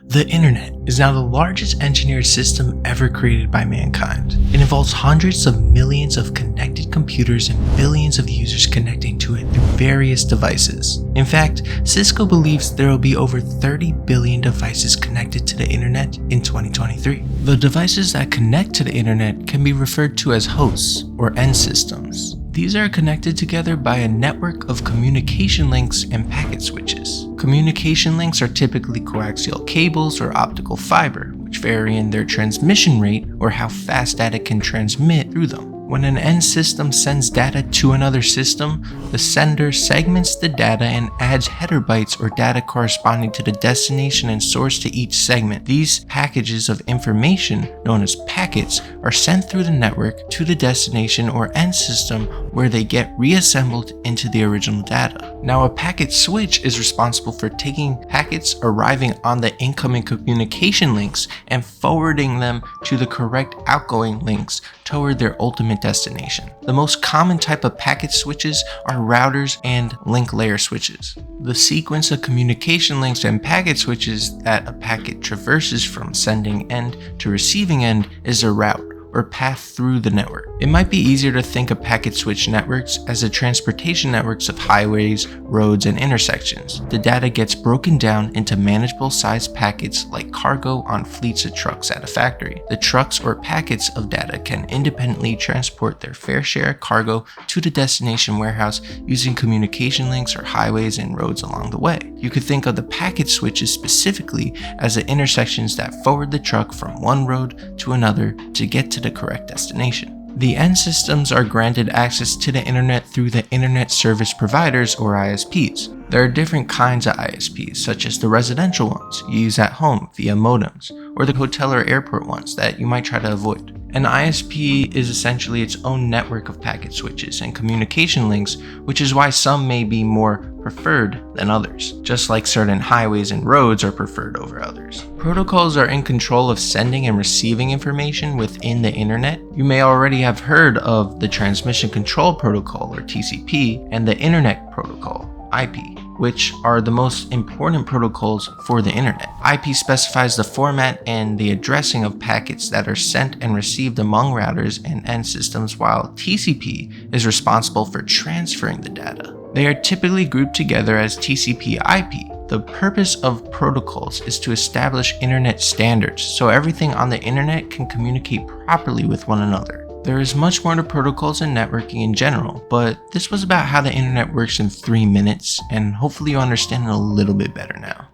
The internet is now the largest engineered system ever created by mankind. It involves hundreds of millions of connected computers and billions of users connecting to it through various devices. In fact, Cisco believes there will be over 30 billion devices connected to the internet in 2023. The devices that connect to the internet can be referred to as hosts or end systems. These are connected together by a network of communication links and packet switches. Communication links are typically coaxial cables or optical fiber, which vary in their transmission rate or how fast data can transmit through them. When an end system sends data to another system, the sender segments the data and adds header bytes or data corresponding to the destination and source to each segment. These packages of information, known as packets, are sent through the network to the destination or end system where they get reassembled into the original data. Now, a packet switch is responsible for taking packets arriving on the incoming communication links and forwarding them to the correct outgoing links toward their ultimate destination. The most common type of packet switches are routers and link layer switches. The sequence of communication links and packet switches that a packet traverses from sending end to receiving end is a route or path through the network. It might be easier to think of packet switch networks as the transportation networks of highways, roads, and intersections. The data gets broken down into manageable sized packets like cargo on fleets of trucks at a factory. The trucks or packets of data can independently transport their fair share of cargo to the destination warehouse using communication links or highways and roads along the way. You could think of the packet switches specifically as the intersections that forward the truck from one road to another to get to the correct destination. The end systems are granted access to the internet through the Internet Service Providers or ISPs. There are different kinds of ISPs, such as the residential ones you use at home via modems, or the hotel or airport ones that you might try to avoid. An ISP is essentially its own network of packet switches and communication links, which is why some may be more preferred than others, just like certain highways and roads are preferred over others. Protocols are in control of sending and receiving information within the internet. You may already have heard of the Transmission Control Protocol or TCP and the Internet Protocol, IP, which are the most important protocols for the internet. IP specifies the format and the addressing of packets that are sent and received among routers and end systems, while TCP is responsible for transferring the data. They are typically grouped together as TCP/IP. The purpose of protocols is to establish internet standards so everything on the internet can communicate properly with one another. There is much more to protocols and networking in general, but this was about how the internet works in 3 minutes, and hopefully you understand it a little bit better now.